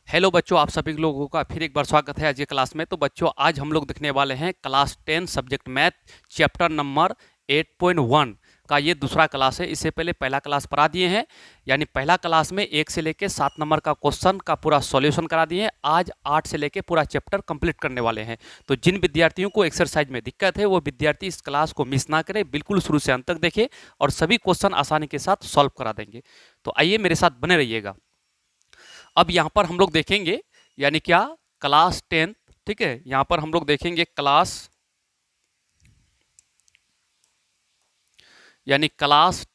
Hello बच्चों, आप सभी लोगों का फिर एक बार स्वागत है आज की क्लास में। तो बच्चों, आज हम लोग देखने वाले हैं class 10 subject math chapter number 8.1 का ये दूसरा क्लास है। इससे पहले पहला क्लास पढ़ा दिए हैं, यानी पहला क्लास में 1 से लेके 7 नंबर का क्वेश्चन का पूरा सॉल्यूशन करा दिए हैं। आज 8 से लेके पूरा चैप्टर कंप्लीट करने वाले हैं। तो जिन विद्यार्थियों को एक्सरसाइज में दिक्कत है वो विद्यार्थी इस क्लास को मिस ना करें, बिल्कुल शुरू से अंत तक देखें और सभी क्वेश्चन आसानी के साथ सॉल्व करा देंगे। तो आइए मेरे साथ बने रहिएगा। अब यहाँ पर हम लोग देखेंगे यानी क्या, क्लास 10। ठीक है, यहाँ पर हम लोग देखेंगे क्लास 10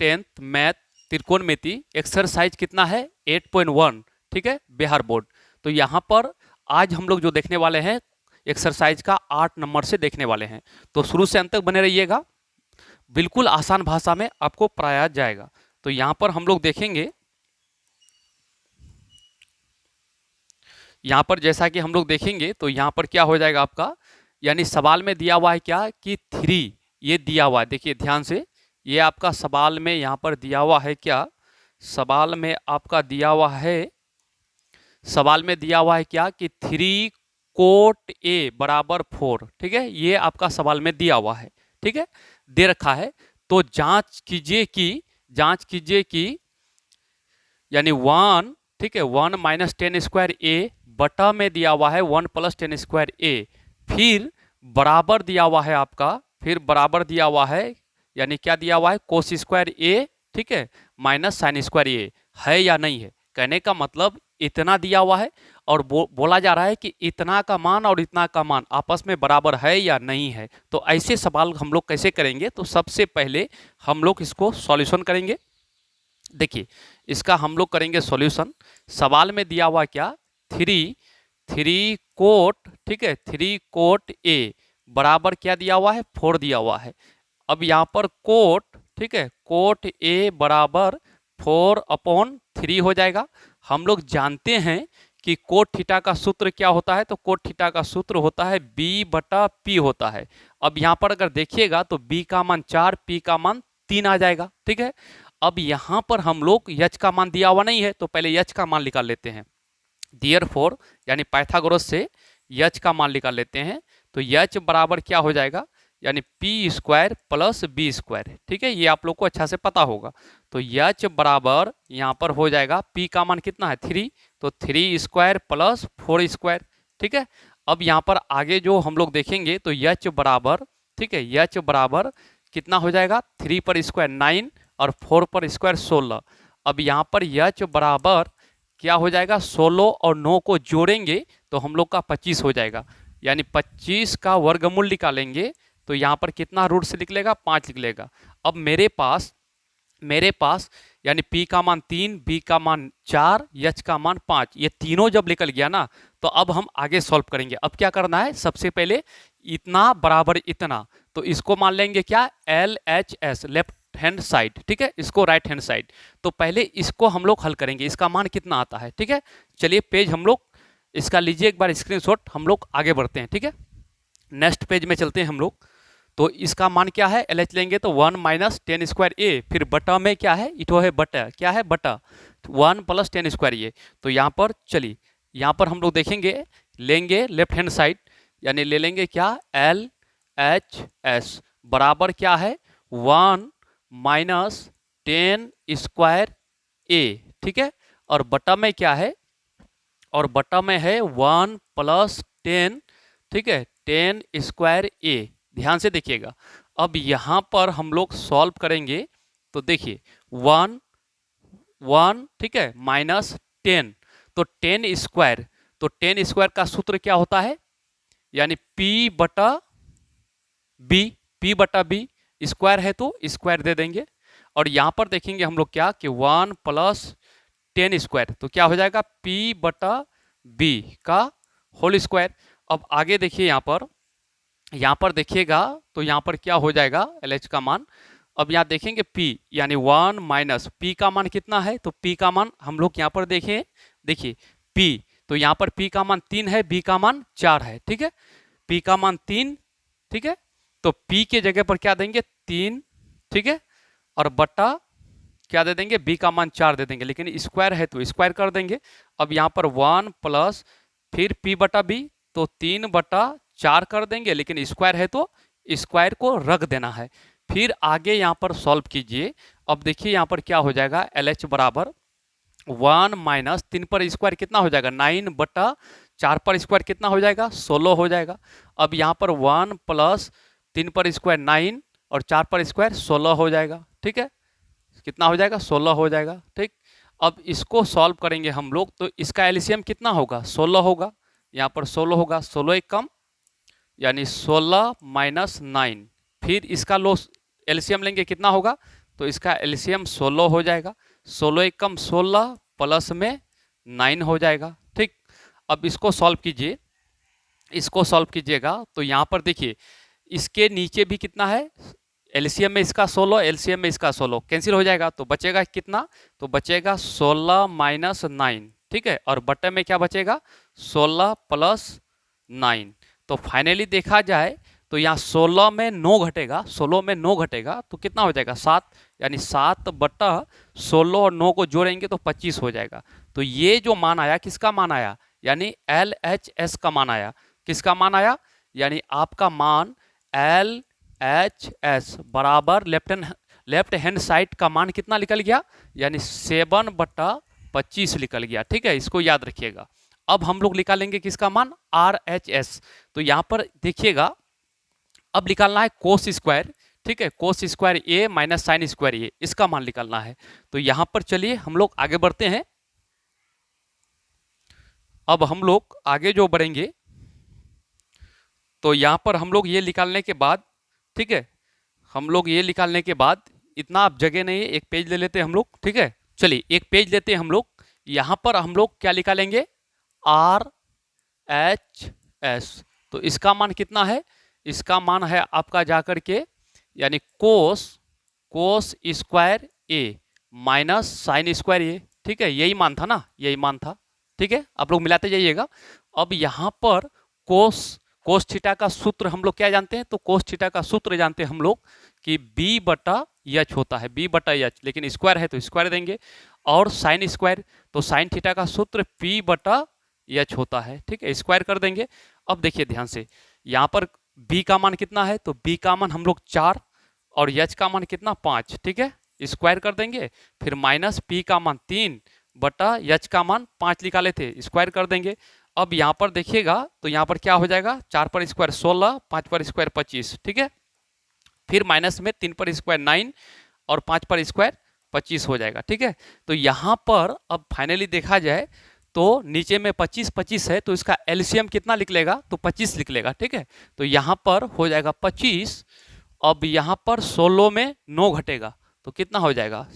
मैथ त्रिकोणमिति एक्सरसाइज कितना है 8.1। ठीक है, बिहार बोर्ड। तो यहाँ पर आज हम लोग जो देखने वाले हैं एक्सरसाइज का 8 नंबर से देखने वाले हैं। तो शुरू से अंत तक बने रहिएगा, बिल्कुल आसान भाषा में आपको पढ़ाया जाएगा। तो यहाँ पर हम लोग देखेंगे, यहाँ पर जैसा कि हम लोग देखेंगे तो यहाँ पर क्या हो जाएगा आपका, यानी सवाल में दिया हुआ है क्या कि 3, ये दिया हुआ है। देखिए ध्यान से, ये आपका सवाल में यहाँ पर दिया हुआ है क्या, सवाल में आपका दिया हुआ है, सवाल में दिया हुआ है क्या कि 3 कोट ए बराबर 4। ठीक है, ये आपका सवाल में दिया हुआ है। ठीक है, दे रखा है। तो जांच कीजिए कि यानी 1, ठीक है, 1 माइनस 10 स्क्वायर ए बटा में दिया हुआ है 1 प्लस 10 स्क्वायर ए, फिर बराबर दिया हुआ है आपका, फिर बराबर दिया हुआ है, यानी क्या दिया हुआ है कोस स्क्वायर ए, ठीक है, माइनस साइन स्क्वायर ए, है या नहीं है। कहने का मतलब इतना दिया हुआ है और बोला जा रहा है कि इतना का मान और इतना का मान आपस में बराबर है या नहीं है। तो ऐसे सवाल हम लोग कैसे करेंगे, तो सबसे पहले हम लोग इसको सॉल्यूशन करेंगे। देखिए इसका हम लोग करेंगे सॉल्यूशन। सवाल में दिया हुआ क्या, 3 कोट, ठीक है, 3 कोट ए बराबर क्या दिया हुआ है 4 दिया हुआ है। अब यहाँ पर कोट, ठीक है, कोट ए बराबर 4/3 हो जाएगा। हम लोग जानते हैं कि कोट थीटा का सूत्र क्या होता है, तो कोट थीटा का सूत्र होता है b/p होता है। अब यहाँ पर अगर देखिएगा तो b का मान 4, p का मान 3 आ जाएगा। ठीक है, अब यहाँ पर हम लोग h का मान दिया हुआ नहीं है, तो पहले h का मान निकाल लेते हैं। देयरफॉर यानी पाइथागोरस से h का मान निकाल लेते हैं। तो h बराबर क्या हो जाएगा, यानी p square plus b square. ठीक है, ये आप लोग को अच्छा से पता होगा। तो h बराबर यहाँ पर हो जाएगा, p का मान कितना है 3, तो 3 स्क्वायर प्लस 4 स्क्वायर। ठीक है, अब यहाँ पर आगे जो हम लोग देखेंगे तो h बराबर, ठीक है, h बराबर कितना हो जाएगा, 3 पर स्क्वायर 9 और 4 पर स्क्वायर 16। अब यहाँ पर h बराबर क्या हो जाएगा, 16 और 9 को जोड़ेंगे तो हम लोग का 25 हो जाएगा। यानी 25 का वर्गमूल निकालेंगे तो यहाँ पर कितना रूट से निकलेगा, 5 निकलेगा। अब मेरे पास यानी p का मान 3, b का मान 4, h का मान 5, ये तीनों जब निकल गया ना, तो अब हम आगे सॉल्व करेंगे। अब क्या करना है, सबसे पहले इतना बराबर इतना, तो इसको मान लेंगे क्या LHS, लेफ्ट हैंड साइड। ठीक है, इसको राइट हैंड साइड। तो पहले इसको हम लोग हल करेंगे, इसका मान कितना आता है। ठीक है, चलिए पेज हम लोग इसका लीजिए एक बार स्क्रीनशॉट, हम लोग आगे बढ़ते हैं। ठीक है, नेक्स्ट पेज में चलते हैं हम लोग। तो इसका मान क्या है, LH लेंगे तो 1 माइनस 10 स्क्वायर ए, फिर बटा में क्या है, इटो है बटा, क्या है बटा 1 प्लस 10 स्क्वायर ए। तो यहाँ पर चलिए, यहाँ पर हम लोग देखेंगे, लेंगे लेफ्ट हैंड साइड, यानी ले लेंगे क्या LHS बराबर क्या है 1 माइनस 10 स्क्वायर ए। ठीक है, और बटा में क्या है, और बटा में है 1 प्लस 10, ठीक है, 10 स्क्वायर ए। ध्यान से देखिएगा। अब यहाँ पर हम लोग सॉल्व करेंगे तो देखिए 1 ठीक है, माइनस 10, तो 10 स्क्वायर, तो 10 स्क्वायर का सूत्र क्या होता है, यानी p/b स्क्वायर है तो स्क्वायर दे देंगे। और यहाँ पर देखेंगे हम लोग क्या कि 1 प्लस 10 स्क्वायर, तो क्या हो जाएगा p/b का होल स्क्वायर। अब आगे देखिए, यहाँ पर देखिएगा तो यहाँ पर क्या हो जाएगा LH का मान। अब यहाँ देखेंगे p, यानी 1 माइनस p का मान कितना है, तो p का मान हम लोग यहाँ पर देखें, देखिए p, तो यहाँ पर p का मान 3 है, b का मान 4 है। ठीक है, p का मान 3, ठीक है, तो p के जगह पर क्या देंगे 3, ठीक है, और बटा क्या दे देंगे, b का मान 4 दे देंगे, लेकिन स्क्वायर है तो स्क्वायर कर देंगे। अब यहाँ पर 1 प्लस फिर p बटा b, तो 3/4 कर देंगे, लेकिन स्क्वायर है तो स्क्वायर को रख देना है। फिर आगे यहाँ पर सॉल्व कीजिए। अब देखिए यहाँ पर क्या हो जाएगा, LH बराबर 1 माइनस 3 पर स्क्वायर कितना हो जाएगा, 9/4 पर स्क्वायर कितना हो जाएगा, 16 हो जाएगा। अब यहाँ पर 1 प्लस 3 पर स्क्वायर 9 और 4 पर स्क्वायर 16 हो जाएगा। ठीक है, कितना हो जाएगा, 16 हो जाएगा। ठीक, अब इसको सॉल्व करेंगे हम लोग, तो इसका एलसीएम कितना होगा, 16 होगा। यहाँ पर 16 होगा, 16 एक कम यानी 16 माइनस 9, फिर इसका लो एलसीएम लेंगे कितना होगा, तो इसका एलसीएम 16 हो जाएगा। 16 एक कम 16 प्लस में 9 हो जाएगा। ठीक, अब इसको सॉल्व कीजिए, इसको सॉल्व कीजिएगा तो यहाँ पर देखिए इसके नीचे भी कितना है, एलसीएम में इसका 16, एलसीएम में इसका 16 कैंसिल हो जाएगा, तो बचेगा कितना, तो बचेगा 16 माइनस 9। ठीक है, और बटे में क्या बचेगा, 16 प्लस 9। तो फाइनली देखा जाए तो यहाँ 16 में 9 घटेगा, 16 में 9 घटेगा तो कितना हो जाएगा, 7, यानी 7/16 और 9 को जोड़ेंगे तो 25 हो जाएगा। तो ये जो मान आया किसका मान आया, यानी LHS का मान आया। किसका मान आया, यानी आपका मान LHS बराबर लेफ्ट हैंड साइड का मान कितना निकल गया, यानी 7/25 निकल गया। ठीक है, इसको याद रखिएगा। अब हम लोग निकालेंगे किसका मान, RHS। तो यहाँ पर देखिएगा अब निकालना है कोस स्क्वायर। ठीक है, कोस स्क्वायर ए माइनस साइन स्क्वायर ए, इसका मान निकालना है। तो यहाँ पर चलिए हम लोग आगे बढ़ते हैं। अब हम लोग आगे जो बढ़ेंगे तो यहाँ पर हम लोग ये निकालने के बाद, ठीक है, हम लोग ये निकालने के बाद, इतना आप जगह नहीं है, एक पेज ले लेते हैं हम लोग। ठीक है, चलिए एक पेज लेते हैं हम लोग। यहाँ पर हम लोग क्या निकालेंगे, RHS। तो इसका मान कितना है, इसका मान है आपका जाकर के यानी कोस स्क्वायर ए माइनस साइन स्क्वायर ए। ठीक है, यही मान था ना, यही मान था। ठीक है, आप लोग मिलाते जाइएगा। अब यहाँ पर कोस थीटा का सूत्र हम लोग क्या जानते हैं, तो कोस थीटा का सूत्र जानते हैं हम लोग कि B/H होता है, B/H, लेकिन स्क्वायर है तो स्क्वायर देंगे। और साइन स्क्वायर, तो साइन थीटा का सूत्र P/H होता है। ठीक है, स्क्वायर कर देंगे। अब देखिए ध्यान से, यहाँ पर B का मान कितना है, तो B का मान हम लोग 4 और H का मान कितना 5। ठीक है, स्क्वायर कर देंगे। फिर माइनस P का मान 3/H का मान 5 निकाले थे, स्क्वायर कर देंगे। अब यहाँ पर देखिएगा तो यहाँ पर क्या हो जाएगा, 4 पर स्क्वायर 16, 5 पर स्क्वायर 25। ठीक है, फिर माइनस में 3 पर स्क्वायर 9 और 5 पर स्क्वायर 25 हो जाएगा। ठीक है, तो यहाँ पर अब फाइनली देखा जाए तो नीचे में 25 है, तो इसका एलसीएम कितना निकलेगा, तो 25 निकलेगा। ठीक है, तो यहाँ पर हो जाएगा 25। अब यहाँ पर 16 में 9 घटेगा तो कितना हो जाएगा,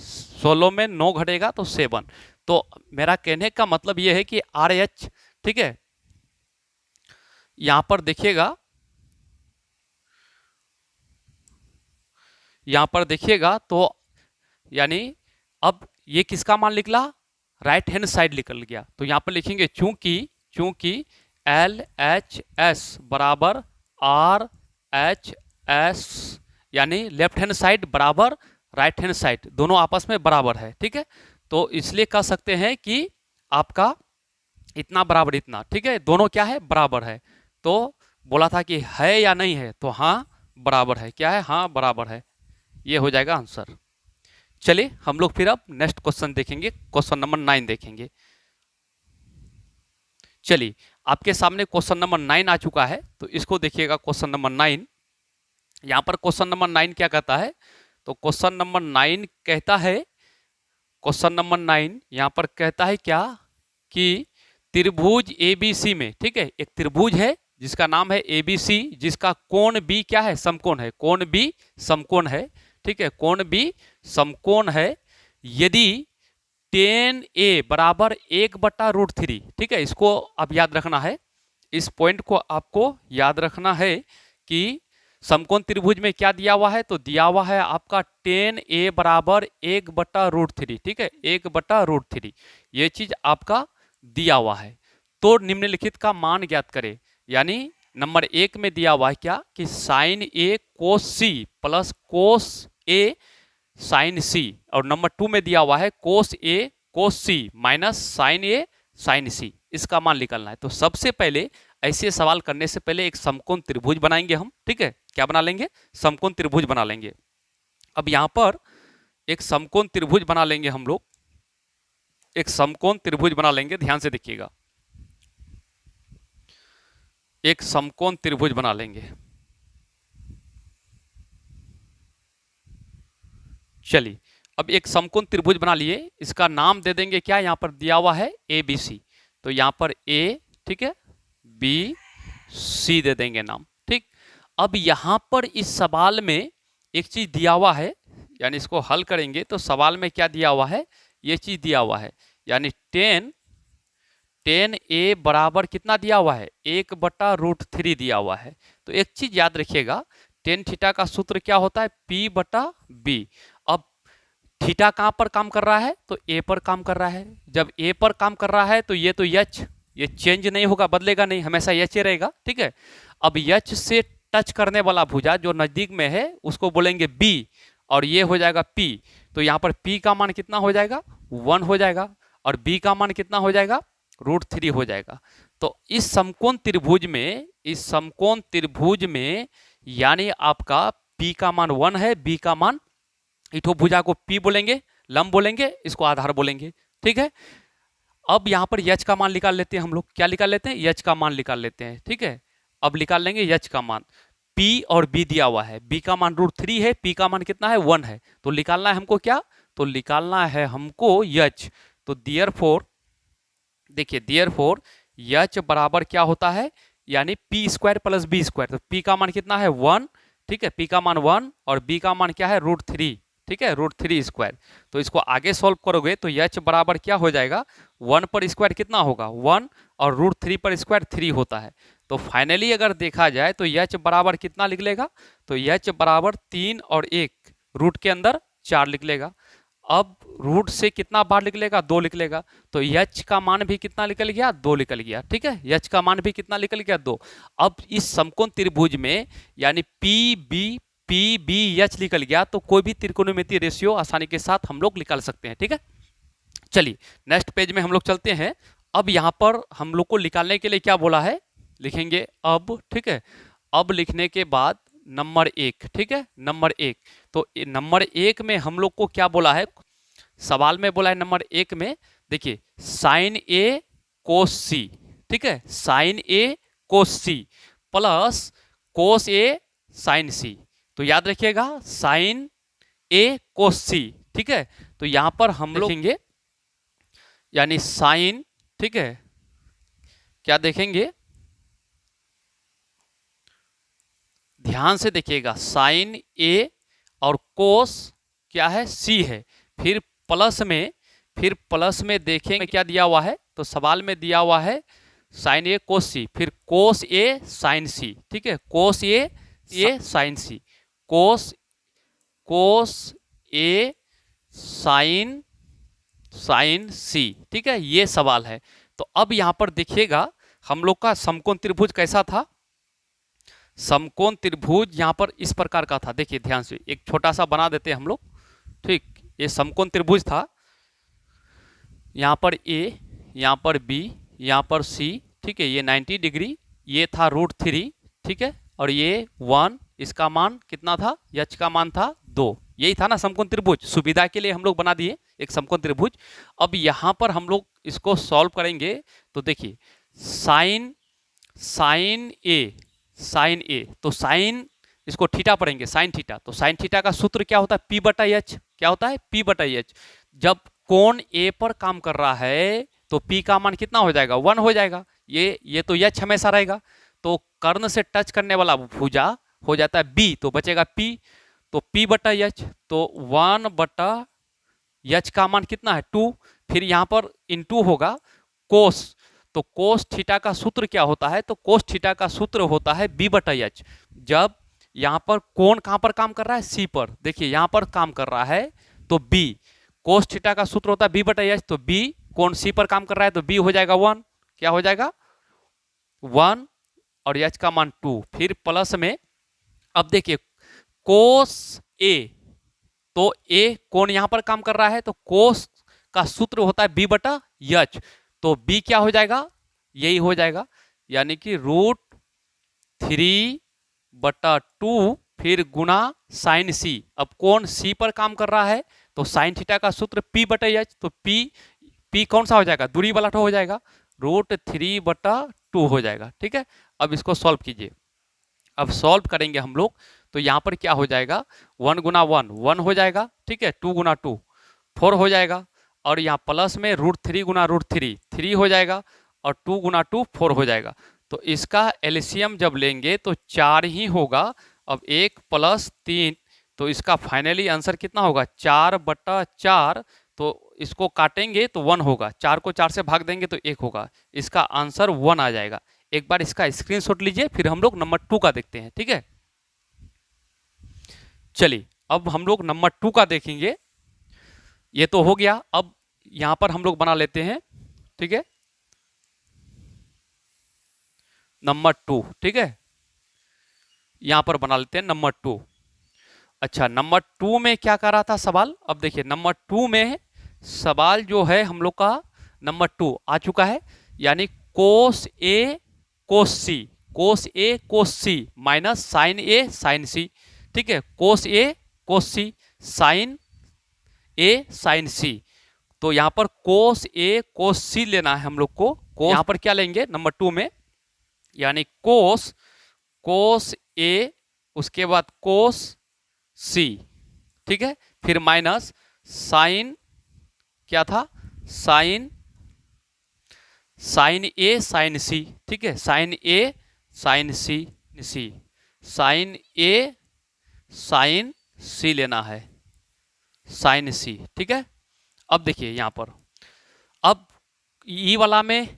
16 में 9 घटेगा तो 7। तो मेरा कहने का मतलब ये है कि RH, ठीक है, यहाँ पर देखिएगा, यहाँ पर देखिएगा तो यानी अब ये किसका मान निकला, राइट हैंड साइड निकल गया। तो यहाँ पर लिखेंगे चूंकि LHS बराबर RHS, यानी लेफ्ट हैंड साइड बराबर राइट हैंड साइड, दोनों आपस में बराबर है। ठीक है, तो इसलिए कह सकते हैं कि आपका इतना बराबर इतना। ठीक है, दोनों क्या है, बराबर है। तो बोला था कि है या नहीं है, तो हाँ बराबर है। क्या है, हाँ बराबर है, ये हो जाएगा आंसर। चलिए हम लोग फिर अब नेक्स्ट क्वेश्चन देखेंगे, क्वेश्चन नंबर 9 देखेंगे। चलिए आपके सामने क्वेश्चन नंबर 9 आ चुका है, तो इसको देखिएगा। क्वेश्चन नंबर 9, यहाँ पर क्वेश्चन नंबर 9 क्या कहता है, तो क्वेश्चन नंबर 9 कहता है, क्वेश्चन नंबर 9 यहाँ पर कहता है क्या कि त्रिभुज ABC में, ठीक है, एक त्रिभुज है जिसका नाम है ABC, जिसका कोण B क्या है, समकोण है, कोण B समकोण है। ठीक है, कोण B समकोण है। यदि tan A बराबर 1/√3, ठीक है, इसको आप याद रखना है, इस पॉइंट को आपको याद रखना है कि समकोण त्रिभुज में क्या दिया हुआ है, तो दिया हुआ है आपका tan A बराबर 1/√3। ठीक है, 1/√3, ये चीज आपका दिया हुआ है। तो निम्नलिखित का मान ज्ञात करें, यानी नंबर 1 में दिया हुआ है क्या कि sine A cos C plus cos A sine C, और नंबर 2 में दिया हुआ है cos A cos C minus sine A sine C, इसका मान निकालना है। तो सबसे पहले ऐसे सवाल करने से पहले एक समकोण त्रिभुज बनाएंगे हम, ठीक है, क्या बना लेंगे, समकोण त्रिभुज बना लेंगे। अब यहां पर एक समकोण त्रिभुज बना लेंगे हम लोग, एक समकोण त्रिभुज बना लेंगे, ध्यान से देखिएगा, एक समकोण त्रिभुज बना लेंगे। चलिए अब एक समकोण त्रिभुज बना लिए, इसका नाम दे देंगे क्या, यहां पर दिया हुआ है ए बी सी, तो यहां पर ए, ठीक है, बी सी दे देंगे नाम, ठीक। अब यहां पर इस सवाल में एक चीज दिया हुआ है, यानी इसको हल करेंगे तो सवाल में क्या दिया हुआ है, ये चीज दिया हुआ है, यानी टेन ए बराबर कितना दिया हुआ है, 1/√3 दिया हुआ है। तो एक चीज याद रखिएगा, टेन थीटा का सूत्र क्या होता है, P/B। अब थीटा कहां पर काम कर रहा है, तो ए पर काम कर रहा है। जब ए पर काम कर रहा है तो एच, ये चेंज नहीं होगा, बदलेगा नहीं, हमेशा एच ही रहेगा, ठीक है। अब एच से टच करने वाला भुजा जो नजदीक में है उसको बोलेंगे बी, और ये हो जाएगा पी। तो यहाँ पर पी का मान कितना हो जाएगा, 1 हो जाएगा, और बी का मान कितना हो जाएगा, √3 हो जाएगा। तो इस समकोण त्रिभुज में, इस समकोण त्रिभुज में यानी आपका P का मान 1 है, B का मान, इठो भुजा को P बोलेंगे, लंब बोलेंगे, इसको आधार बोलेंगे, ठीक है। अब यहां पर H का मान निकाल लेते हैं हम लोग, क्या निकाल लेते हैं, H का मान निकाल लेते हैं, ठीक है। अब निकाल लेंगे H का मान, P और B दिया हुआ है, B का मान √3 है, P का मान कितना है, 1 है, तो निकालना है हमको क्या, तो निकालना है हमको H। तो देयरफॉर देखिए, देयरफॉर H बराबर क्या होता है, यानी P² + B², तो P का मान कितना है, 1, ठीक है, P का मान 1 और B का मान क्या है, √3, ठीक है, √3²। तो इसको आगे सॉल्व करोगे तो H बराबर क्या हो जाएगा, 1 पर स्क्वायर कितना होगा, 1, और √3 पर स्क्वायर 3 होता है। तो फाइनली अगर देखा जाए तो H बराबर कितना लिख लेगा, तो H बराबर 3 और 1, रूट के अंदर 4 लिख लेगा। अब रूट से कितना बाहर निकलेगा, 2 निकलेगा, तो H का मान भी कितना निकल गया, 2 निकल गया, ठीक है, H का मान भी कितना निकल गया, 2। अब इस समकोण त्रिभुज में यानी PBH निकल गया, तो कोई भी त्रिकोणमितीय रेशियो आसानी के साथ हम लोग निकाल सकते हैं, ठीक है। चलिए नेक्स्ट पेज में हम लोग चलते हैं। अब यहाँ पर हम लोग को निकालने के लिए क्या बोला है, लिखेंगे अब, ठीक है। अब लिखने के बाद नंबर 1, ठीक है, नंबर 1, तो नंबर 1 में हम लोग को क्या बोला है, सवाल में बोला है नंबर 1 में, देखिए साइन ए कोस सी, ठीक है, साइन ए कोस सी प्लस कोस ए साइन सी। तो याद रखिएगा साइन ए कोस सी, ठीक है। तो यहां पर हम लोग देखेंगे यानी साइन, ठीक है, क्या देखेंगे, ध्यान से देखिएगा, साइन ए और कोस क्या है, सी है, फिर प्लस में देखेंगे क्या दिया हुआ है, तो सवाल में दिया हुआ है साइन ए कोस सी, फिर कोस ए साइन सी, ठीक है, कोस ए साइन सी, कोस ए साइन सी, ठीक है, ये सवाल है। तो अब यहां पर देखिएगा हम लोग का समकोण त्रिभुज कैसा था, समकोण त्रिभुज यहां पर इस प्रकार का था, देखिए ध्यान से, एक छोटा सा बना देते हैं हम लोग, ठीक, ये समकोण त्रिभुज था, यहां पर A, यहां पर B, यहां पर C, ठीक है, ये 90 डिग्री, ये था √3, ठीक है, और ये 1, इसका मान कितना था, H का मान था 2, यही था ना समकोण त्रिभुज, सुविधा के लिए हम लोग बना दिए एक समकोण त्रिभुज। अब यहां पर हम लोग इसको सॉल्व करेंगे तो देखिए साइन ए, तो साइन, इसको थीटा पढ़ेंगे, साइन थीटा, तो साइन थीटा का सूत्र क्या होता है, P/H, क्या होता है, P/H। जब कोण ए पर काम कर रहा है तो P का मान कितना हो जाएगा, 1 हो जाएगा, ये तो H हमेशा रहेगा, तो कर्ण से टच करने वाला भुजा हो जाता है B, तो बचेगा P, तो P/H, तो 1/H का मान कितना है, 2, फिर यहां पर इन2 होगा कोस, तो कोस थीटा का सूत्र क्या होता है, तो कोस थीटा का सूत्र होता है B/H। जब यहां पर कोण कहां पर काम कर रहा है, C पर, देखिए यहां पर काम कर रहा है तो B, कोस थीटा का सूत्र होता है B/H, तो B कोण C पर काम कर रहा है तो B हो जाएगा 1, क्या हो जाएगा 1, और H का मान 2, फिर प्लस में, अब देखिए कोस A, तो ए कोण यहाँ पर काम कर रहा है, तो कोस का सूत्र होता है बी बटा एच, तो बी क्या हो जाएगा, यही हो जाएगा, यानी कि √3/2 फिर गुना साइन सी। अब कोण सी पर काम कर रहा है तो साइन थीटा का सूत्र पी बटा एच, तो पी कौन सा हो जाएगा, दूरी वाला हो जाएगा, √3/2 हो जाएगा। ठीक है, अब इसको सॉल्व कीजिए। अब सॉल्व करेंगे हम लोग तो यहाँ पर क्या हो जाएगा, 1 गुना 1 1 हो जाएगा, ठीक है, 2 गुना 2 4 हो जाएगा, और यहाँ प्लस में √3 गुना √3 3 हो जाएगा, और 2 गुना 2 4 हो जाएगा। तो इसका एलसीएम जब लेंगे तो 4 ही होगा। अब 1 + 3, तो इसका फाइनली आंसर कितना होगा, 4/4। तो इसको काटेंगे तो 1 होगा, 4 को 4 से भाग देंगे तो 1 होगा, इसका आंसर 1 आ जाएगा। एक बार इसका स्क्रीनशॉट लीजिए, फिर हम लोग नंबर 2 का देखते हैं। ठीक है, चलिए अब हम लोग नंबर 2 का देखेंगे। ये तो हो गया, अब यहां पर हम लोग बना लेते हैं। ठीक है, नंबर 2, ठीक है, यहां पर बना लेते हैं नंबर 2। अच्छा, नंबर 2 में क्या कर रहा था सवाल, अब देखिए नंबर 2 में सवाल जो है हम लोग का नंबर 2 आ चुका है, यानी कोस A cos C, cos A cos C minus sine A sine सी। ठीक है, cos A cos C, sign A sine सी। तो यहाँ पर कोस ए कोस सी लेना है हम लोग को। यहाँ पर क्या लेंगे नंबर 2 में, यानी कोस ए, उसके बाद कोस सी, ठीक है, फिर माइनस साइन, क्या था, साइन ए साइन सी। ठीक है, sign A sine C, sign A sine सी लेना है, साइन सी। ठीक है, अब देखिए यहां पर, अब ई वाला में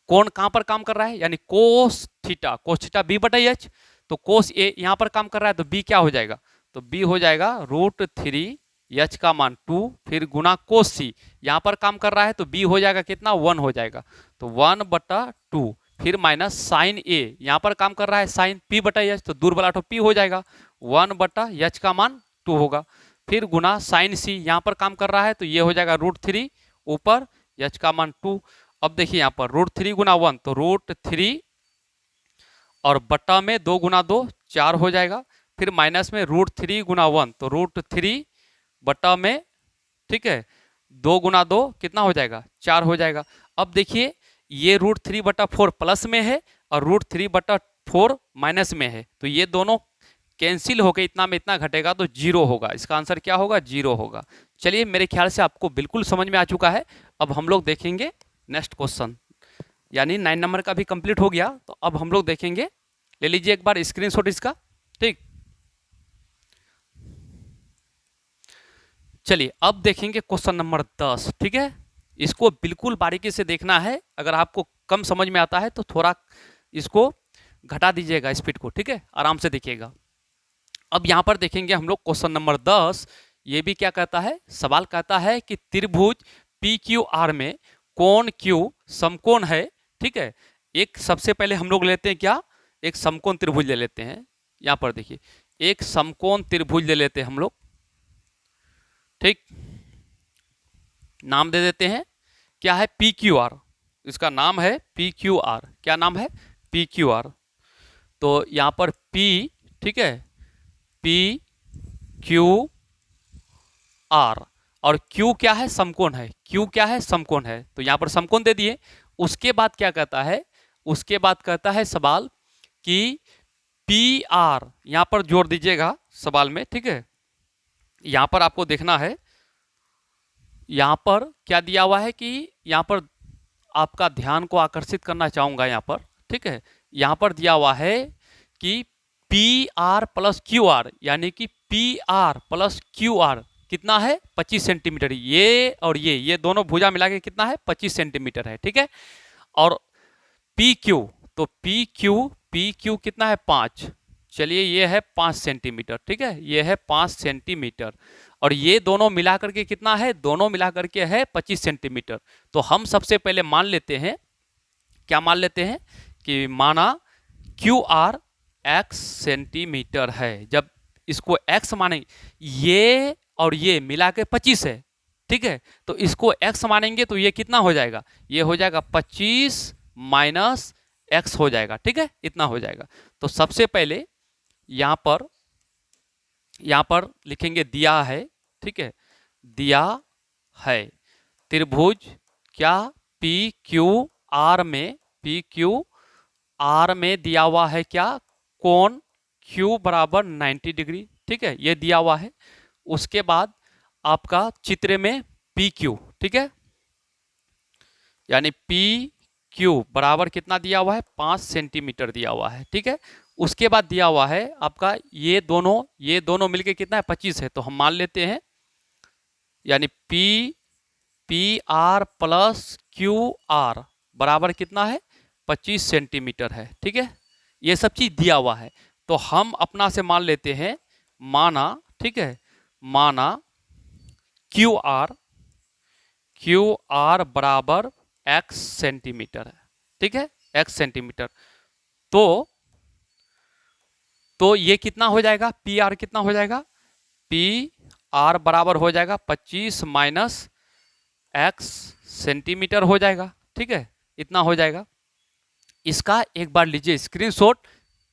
कौन कहां पर काम कर रहा है, यानी कोस थीटा बी बटा एच, तो कोस ए यहां पर काम कर रहा है, तो बी क्या हो जाएगा, तो बी हो जाएगा √3 एच का मान 2 फिर गुना कोस सी, यहां पर काम कर रहा है तो बी हो जाएगा कितना, 1 हो जाएगा, तो 1/2 फिर माइनस साइन ए, यहां पर काम कर रहा है साइन पी बटा एच, तो दूर वाला तो पी हो जाएगा, 1/एच का मान 2 होगा, फिर गुना साइन सी, यहां पर काम कर रहा है तो ये हो जाएगा √3 ऊपर एच का मान 2। अब देखिए यहाँ पर √3 गुना 1 तो √3 और बट्टा में 2 गुना 2 4 हो जाएगा, फिर माइनस में √3 गुना 1 तो √3 बट्टा में, ठीक है, 2 गुना 2 कितना हो जाएगा, 4 हो जाएगा। अब देखिए ये √3/4 प्लस में है और √3/4 माइनस में है, तो ये दोनों कैंसिल होकर इतना में इतना घटेगा तो 0 होगा, इसका आंसर क्या होगा, 0 होगा। चलिए मेरे ख्याल से आपको बिल्कुल समझ में आ चुका है। अब हम लोग देखेंगे नेक्स्ट क्वेश्चन, यानी 9 नंबर का भी कंप्लीट हो गया, तो अब हम लोग देखेंगे, ले लीजिए एक बार स्क्रीनशॉट इसका। ठीक, चलिए अब देखेंगे क्वेश्चन नंबर 10। ठीक है, इसको बिल्कुल बारीकी से देखना है, अगर आपको कम समझ में आता है तो थोड़ा इसको घटा दीजिएगा स्पीड को। ठीक है, आराम से देखिएगा। अब यहां पर देखेंगे हम लोग क्वेश्चन नंबर 10, ये भी क्या कहता है, सवाल कहता है कि त्रिभुज PQR में कोण Q समकोण है। ठीक है, एक सबसे पहले हम लोग लेते हैं क्या, एक समकोण त्रिभुज ले लेते हैं। यहां पर देखिए एक समकोण त्रिभुज ले लेते हैं हम लोग। ठीक, नाम दे देते हैं, क्या है, PQR, इसका नाम है PQR। क्या नाम है, PQR। तो यहां पर P, ठीक है, PQR और Q क्या है, समकोण है, Q क्या है, समकोण है, तो यहां पर समकोण दे दिए। उसके बाद क्या कहता है, उसके बाद कहता है सवाल कि PR, यहां पर जोड़ दीजिएगा सवाल में। ठीक है, यहां पर आपको देखना है, यहां पर क्या दिया हुआ है कि यहां पर आपका ध्यान को आकर्षित करना चाहूंगा यहां पर। ठीक है, यहां पर दिया हुआ है कि PR + QR, यानी कि PR + QR कितना है, 25 सेंटीमीटर। ये और ये दोनों भुजा मिला के कितना है, 25 सेंटीमीटर है। ठीक है, और PQ, तो PQ कितना है, 5। चलिए ये है 5 सेंटीमीटर। ठीक है, ये है 5 सेंटीमीटर, और ये दोनों मिला करके कितना है, दोनों मिला करके है 25 सेंटीमीटर। तो हम सबसे पहले मान लेते हैं, क्या मान लेते हैं, कि माना QR x सेंटीमीटर है। जब इसको x मानेंगे, ये और ये मिला के 25 है, ठीक है। तो इसको x मानेंगे तो ये कितना हो जाएगा, ये हो जाएगा 25 माइनस x हो जाएगा, ठीक है, इतना हो जाएगा। तो सबसे पहले यहाँ पर लिखेंगे दिया है, ठीक है, दिया है त्रिभुज क्या पी क्यू आर में, पी क्यू आर में दिया हुआ है क्या, कोण Q बराबर 90 डिग्री, ठीक है, ये दिया हुआ है। उसके बाद आपका चित्र में PQ, ठीक है, यानी PQ बराबर कितना दिया हुआ है, 5 सेंटीमीटर दिया हुआ है, ठीक है। उसके बाद दिया हुआ है आपका ये दोनों मिलके कितना है, 25 है, तो हम मान लेते हैं, यानी PR प्लस QR बराबर कितना है, 25 सेंटीमीटर है, ठीक है। ये सब चीज दिया हुआ है, तो हम अपना से मान लेते हैं, माना, ठीक है, माना QR बराबर x सेंटीमीटर है, ठीक है, x सेंटीमीटर। तो ये कितना हो जाएगा, PR कितना हो जाएगा, PR बराबर हो जाएगा 25 माइनस x सेंटीमीटर हो जाएगा, ठीक है, इतना हो जाएगा। इसका एक बार लीजिए स्क्रीनशॉट,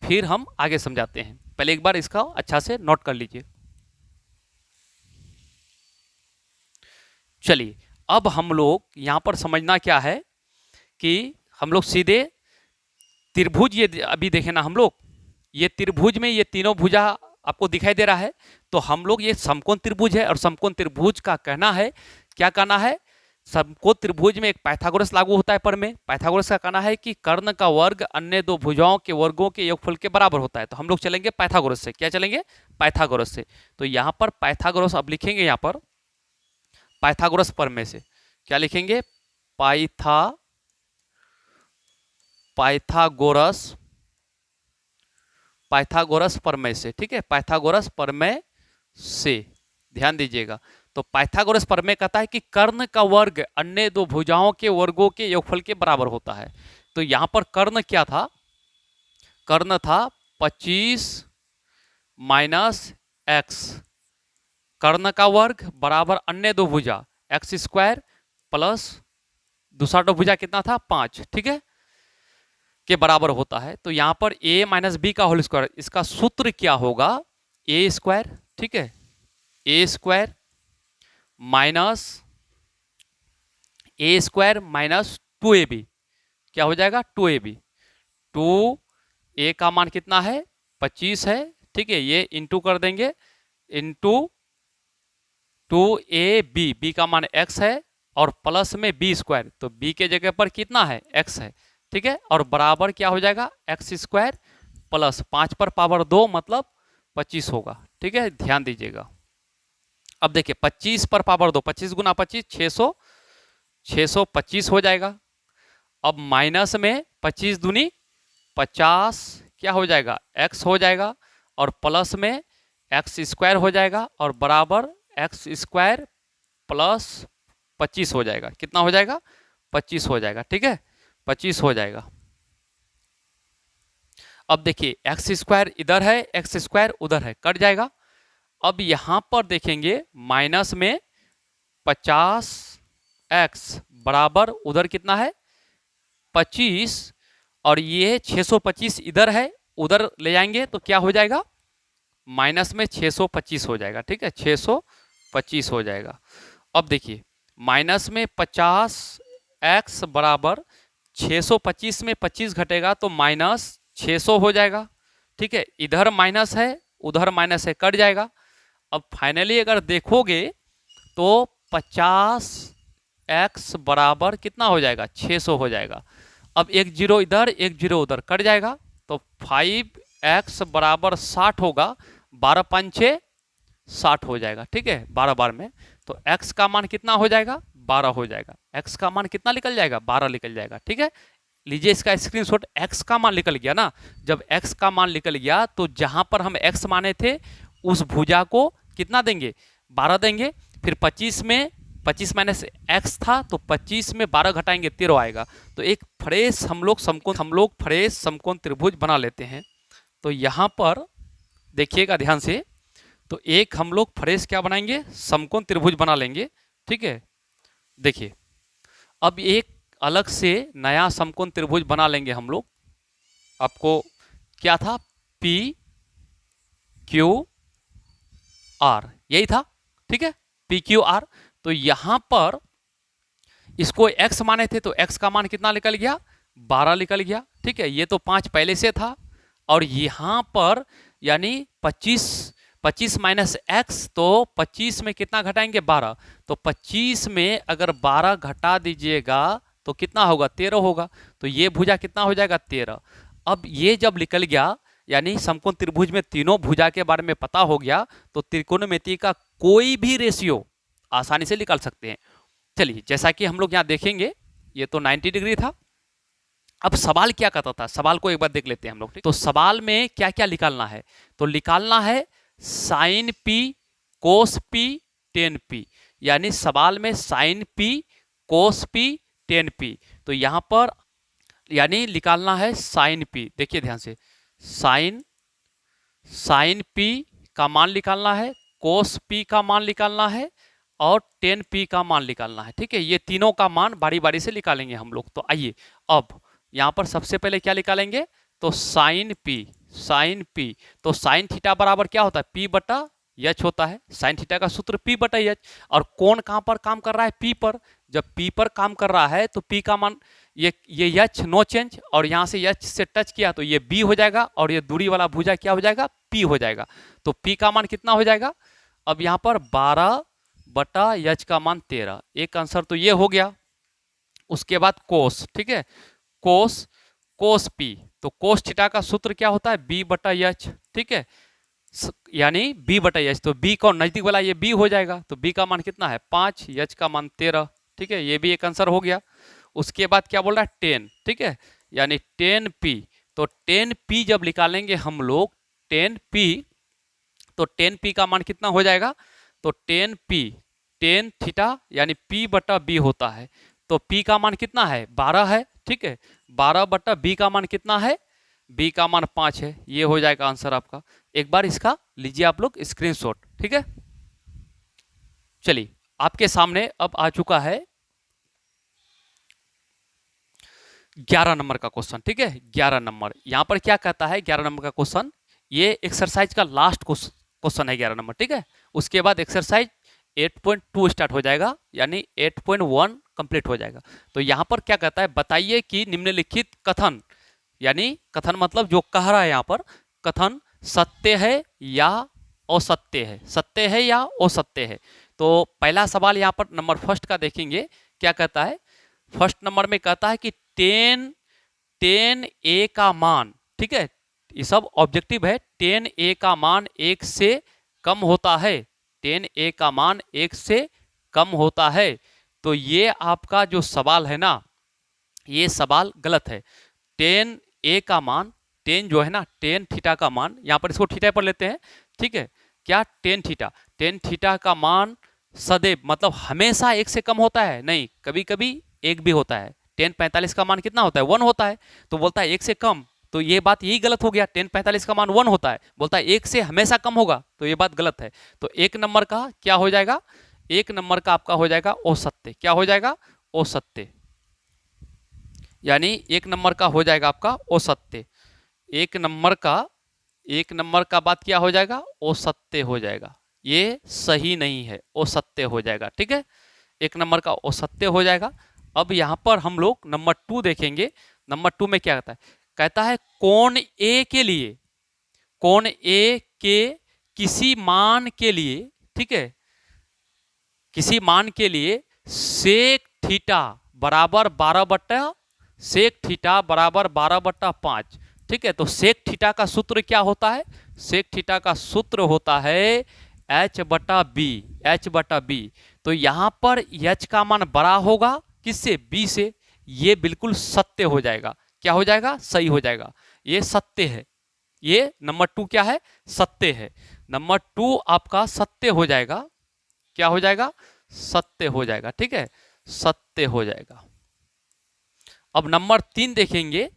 फिर हम आगे समझाते हैं। पहले एक बार इसका अच्छा से नोट कर लीजिए। चलिए अब हम लोग यहां पर समझना क्या है कि हम लोग सीधे त्रिभुज, ये अभी देखे ना हम लोग, ये त्रिभुज में ये तीनों भुजा आपको दिखाई दे रहा है, तो हम लोग ये समकोण त्रिभुज है, और समकोण त्रिभुज का कहना है, क्या कहना है, समकोण त्रिभुज में एक पाइथागोरस लागू होता है पर में। पाइथागोरस का कहना है कि कर्ण का वर्ग अन्य दो भुजाओं के वर्गों के योगफल के बराबर होता है। तो हम लोग चलेंगे पाइथागोरस से, क्या चलेंगे, पाइथागोरस से। तो यहाँ पर पाइथागोरस अब लिखेंगे, यहाँ पर पाइथागोरस प्रमेय से क्या लिखेंगे, पाइथागोरस प्रमेय से, ठीक है, पाइथागोरस प्रमेय से ध्यान दीजिएगा। तो पाइथागोरस प्रमेय कहता है कि कर्ण का वर्ग अन्य दो भुजाओं के वर्गों के योगफल के बराबर होता है। तो यहां पर कर्ण क्या था, कर्ण था 25 माइनस x, कर्ण का वर्ग बराबर अन्य दो भुजा x स्क्वायर प्लस दूसरा दो भुजा कितना था 5, ठीक है, के बराबर होता है। तो यहां पर a माइनस बी का होल स्क्वायर, इसका सूत्र क्या होगा, a स्क्वायर, ठीक है, a स्क्वायर माइनस 2ab, क्या हो जाएगा 2ab, 2a का मान कितना है 25 है, ठीक है, ये इंटू कर देंगे, इंटू 2ab, b का मान x है, और प्लस में b स्क्वायर, तो b के जगह पर कितना है x है, ठीक है, और बराबर क्या हो जाएगा x स्क्वायर प्लस 5 पर पावर 2 मतलब 25 होगा, ठीक है, ध्यान दीजिएगा। अब देखिए 25 पर पावर 2, 25 गुना 25 625 हो जाएगा। अब माइनस में 25 दूनी 50 क्या हो जाएगा x हो जाएगा, और प्लस में x स्क्वायर हो जाएगा, और बराबर x स्क्वायर प्लस 25 हो जाएगा, कितना हो जाएगा 25 हो जाएगा, ठीक है, 25 हो जाएगा। अब देखिए x स्क्वायर इधर है, x स्क्वायर उधर है, कट जाएगा। अब यहां पर देखेंगे माइनस में 50x बराबर उधर कितना है 25, और ये 625 इधर है, उधर ले जाएंगे तो क्या हो जाएगा माइनस में 625 हो जाएगा, ठीक है, 625 हो जाएगा। अब देखिए माइनस में 50x बराबर 625 में 25 घटेगा तो माइनस 600 हो जाएगा, ठीक है, इधर माइनस है उधर माइनस है, कट जाएगा। अब फाइनली अगर देखोगे तो 50x बराबर कितना हो जाएगा 600 हो जाएगा। अब एक जीरो इधर एक जीरो उधर, कट जाएगा, तो 5x बराबर 60 होगा, 12 5 6 60 हो जाएगा, ठीक है, 12 बार में। तो x का मान कितना हो जाएगा 12 हो जाएगा, x का मान कितना निकल जाएगा 12 निकल जाएगा, ठीक है। लीजिए इसका स्क्रीनशॉट, x का मान निकल गया ना, जब x का मान निकल गया तो जहां पर हम x माने थे उस भुजा को कितना देंगे 12 देंगे, फिर 25 में 25 माइनस x था तो 25 में 12 घटाएंगे 13 आएगा। तो एक फ्रेश हम लोग फ्रेश समकोण त्रिभुज बना लेते हैं। तो यहां पर देखिएगा ध्यान से, तो एक हम लोग फ्रेश क्या बनाएंगे, समकोण त्रिभुज बना लेंगे। ठीक है, देखिए अब एक अलग से नया समकोण त्रिभुज बना लेंगे हम लोग। आपको क्या था, पी क्यू आर, यही था। ठीक है, पी क्यू आर। तो यहां पर इसको x माने थे तो x का मान कितना निकल गया, 12 निकल गया। ठीक है, ये तो 5 पहले से था। और यहां पर यानी 25, 25 माइनस एक्स, तो 25 में कितना घटाएंगे, 12। तो 25 में अगर 12 घटा दीजिएगा तो कितना होगा, 13 होगा। तो ये भुजा कितना हो जाएगा, 13। अब ये जब निकल गया, यानी समकोण त्रिभुज में तीनों भुजा के बारे में पता हो गया, तो त्रिकोणमिति का कोई भी रेशियो आसानी से निकाल सकते हैं। चलिए, जैसा कि हम लोग यहाँ देखेंगे, ये तो 90 डिग्री था। अब सवाल क्या कहता था, सवाल को एक बार देख लेते हैं हम लोग। तो सवाल में क्या क्या निकालना है, तो निकालना है sign P cos P ten P, यानी सवाल में sign P cos P ten P. तो यहां पर यानी निकालना है साइन पी। देखिए ध्यान से, साइन पी का मान निकालना है, कोस पी का मान निकालना है, और टेन पी का मान निकालना है। ठीक है, ये तीनों का मान बारी बारी से निकालेंगे हम लोग। तो आइए अब यहां पर सबसे पहले क्या निकालेंगे, तो साइन पी। तो साइन थीटा बराबर क्या होता है, पी बटा एच होता है। साइन थीटा का सूत्र पी बटा एच। और कौन कहां पर काम कर रहा है, पी पर। जब पी पर काम कर रहा है तो पी का मान, ये एच नो चेंज, और यहां से एच से टच किया तो ये बी हो जाएगा, और ये दूरी वाला भुजा क्या हो जाएगा, पी हो जाएगा। तो पी का मान कितना हो जाएगा, अब यहां पर 12 बटा एच का मान 13। एक आंसर तो ये हो गया। उसके बाद कोस, ठीक है, कोस पी। तो कोस थीटा का सूत्र क्या होता है, बी बटा एच। ठीक है, यानी बी बटा एच। तो बी कौन, नजदीक वाला, ये बी हो जाएगा। तो बी का मान कितना है, 5, एच का मान 13। ठीक है, ये भी एक आंसर हो गया। उसके बाद क्या बोल रहा है, 10। ठीक है, यानी 10p। तो 10p जब निकालेंगे हम लोग, 10p, तो 10p का मान कितना हो जाएगा, तो 10p, टेन थीटा यानी p बटा b होता है। तो p का मान कितना है, 12 है। ठीक है, 12 बटा b का मान कितना है, b का मान 5 है। ये हो जाएगा आंसर आपका। एक बार इसका लीजिए आप लोग स्क्रीनशॉट। ठीक है, चलिए आपके सामने अब आ चुका है 11 नंबर का क्वेश्चन। ठीक है, 11 नंबर यहां पर क्या कहता है, 11 नंबर का क्वेश्चन, ये एक्सरसाइज का लास्ट क्वेश्चन है 11 नंबर। ठीक है, उसके बाद एक्सरसाइज 8.2 स्टार्ट हो जाएगा, यानी 8.1 कंप्लीट हो जाएगा। तो यहां पर क्या कहता है, बताइए कि निम्नलिखित कथन, यानी कथन मतलब जो कह रहा है यहां पर, कथन सत्य है या असत्य है, सत्य है या असत्य है। तो पहला सवाल यहां पर नंबर फर्स्ट का देखेंगे, क्या कहता है। फर्स्ट नंबर में कहता है कि 10a का मान, ठीक है, ये सब ऑब्जेक्टिव है, 10a का मान 1 से कम होता है, 10a का मान 1 से कम होता है। तो ये आपका जो सवाल है ना, ये सवाल गलत है। 10a का मान, 10 जो है ना, 10 थीटा का मान, यहां पर इसको थीटा पर लेते हैं। ठीक है, क्या 10 थीटा का मान सदैव मतलब हमेशा 1 से कम होता है, नहीं, कभी कभी 1 भी होता है। 1045 का मान कितना होता है, 1 होता है। तो बोलता है 1 से कम, तो ये बात यही गलत हो गया। 1045 का मान 1 होता है, बोलता है 1 से हमेशा कम होगा, तो ये बात गलत है। तो 1 नंबर का क्या हो जाएगा, 1 नंबर का आपका हो जाएगा असत्य। क्या हो जाएगा, असत्य, यानी 1 नंबर का हो जाएगा आपका असत्य। 1 नंबर का बात क्या हो जाएगा, असत्य हो जाएगा, ये सही नहीं है, असत्य हो जाएगा। ठीक है, 1 नंबर का असत्य हो जाएगा। अब यहां पर हम लोग नंबर 2 देखेंगे। नंबर 2 में क्या कहता है, कहता है कोण ए के लिए, कोण ए के किसी मान के लिए, ठीक है, किसी मान के लिए सेक थीटा बराबर 12/5। ठीक है, तो सेक थीटा का सूत्र क्या होता है, सेक थीटा का सूत्र होता है h बटा बी। तो यहां पर h का मान बड़ा होगा किससे, b से। ये बिल्कुल सत्य हो जाएगा। क्या हो जाएगा, सही हो जाएगा, ये सत्य है। ये नंबर 2 क्या है, सत्य है। नंबर 2 आपका सत्य हो जाएगा। क्या हो जाएगा, सत्य हो जाएगा। ठीक है, सत्य हो जाएगा। अब नंबर 3 देखेंगे।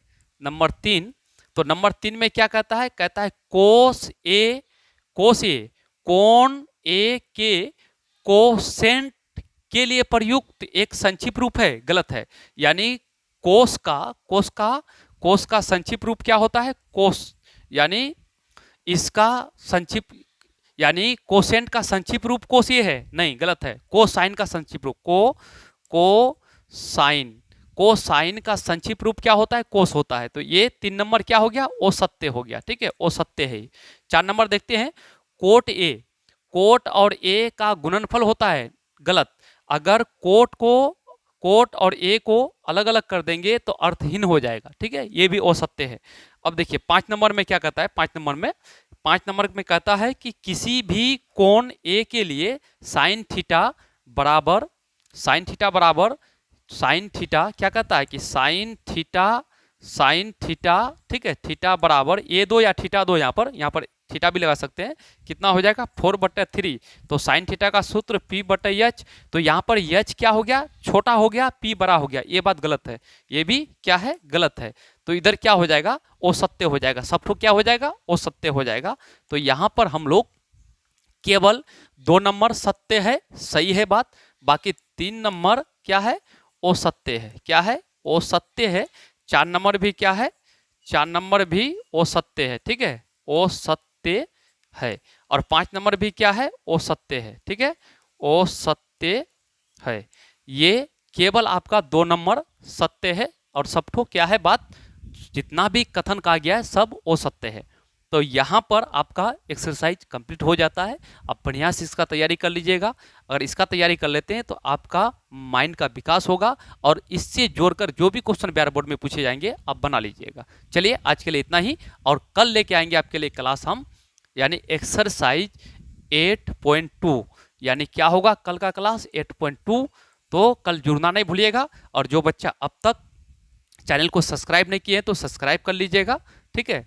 नंबर 3, तो नंबर 3 में क्या कहता है, कहता है कोस ए कोण ए के कोसेंट के लिए प्रयुक्त एक संक्षिप्त रूप है, गलत है। यानी कोस का संक्षिप्त रूप क्या होता है? कोस। यानी इसका संक्षिप्त, यानी कोसेंट का संक्षिप्त रूप कोस ये है? नहीं, गलत है। कोसाइन का संक्षिप्त रूप कोसाइन का संक्षिप्त रूप क्या होता है? कोस होता है। तो ये 3 नंबर क्या हो गया? औसत्य हो गया। ठीक है, औसत्य है। 4 नंबर देखते हैं, कोट और ए का गुणनफल होता है, गलत। अगर कोट और ए को अलग अलग कर देंगे तो अर्थहीन हो जाएगा। ठीक है, ये भी औसत्य है। अब देखिए 5 नंबर में क्या कहता है? 5 नंबर में कहता है कि किसी भी कोण ए के लिए साइन थीटा बराबर क्या कहता है कि साइन थीटा, ठीक है, थीटा बराबर ए दो या थीटा दो, यहाँ पर थीटा भी लगा सकते हैं, कितना हो जाएगा? 4/3। तो साइन थीटा का सूत्र P/H। तो यहाँ पर H क्या हो गया? छोटा हो गया, P बड़ा हो गया। ये बात गलत है, ये भी क्या है? गलत है। तो इधर क्या हो जाएगा? औसत्य हो जाएगा। सब तो क्या हो जाएगा? औसत्य हो जाएगा। तो यहाँ पर हम लोग केवल 2 नंबर सत्य है, सही है बात, बाकी 3 नंबर क्या है? औसत्य है। क्या है? औसत्य है। 4 नंबर भी क्या है? 4 नंबर भी औसत्य है। ठीक है, औसत्य है। और 5 नंबर भी क्या है? औसत्य है। ठीक है, औसत्य है। ये केवल आपका 2 नंबर सत्य है और सब तो क्या है बात? जितना भी कथन कहा गया है सब औसत्य है। तो यहाँ पर आपका एक्सरसाइज कंप्लीट हो जाता है। आप बढ़िया से इसका तैयारी कर लीजिएगा। अगर इसका तैयारी कर लेते हैं तो आपका माइंड का विकास होगा और इससे जोड़कर जो भी क्वेश्चन बिहार बोर्ड में पूछे जाएंगे आप बना लीजिएगा। चलिए आज के लिए इतना ही, और कल लेके आएंगे आपके लिए क्लास हम, यानी एक्सरसाइज 8.2। यानी क्या होगा कल का क्लास? 8.2। तो कल जुड़ना नहीं भूलिएगा। और जो बच्चा अब तक चैनल को सब्सक्राइब नहीं किए हैं तो सब्सक्राइब कर लीजिएगा। ठीक है,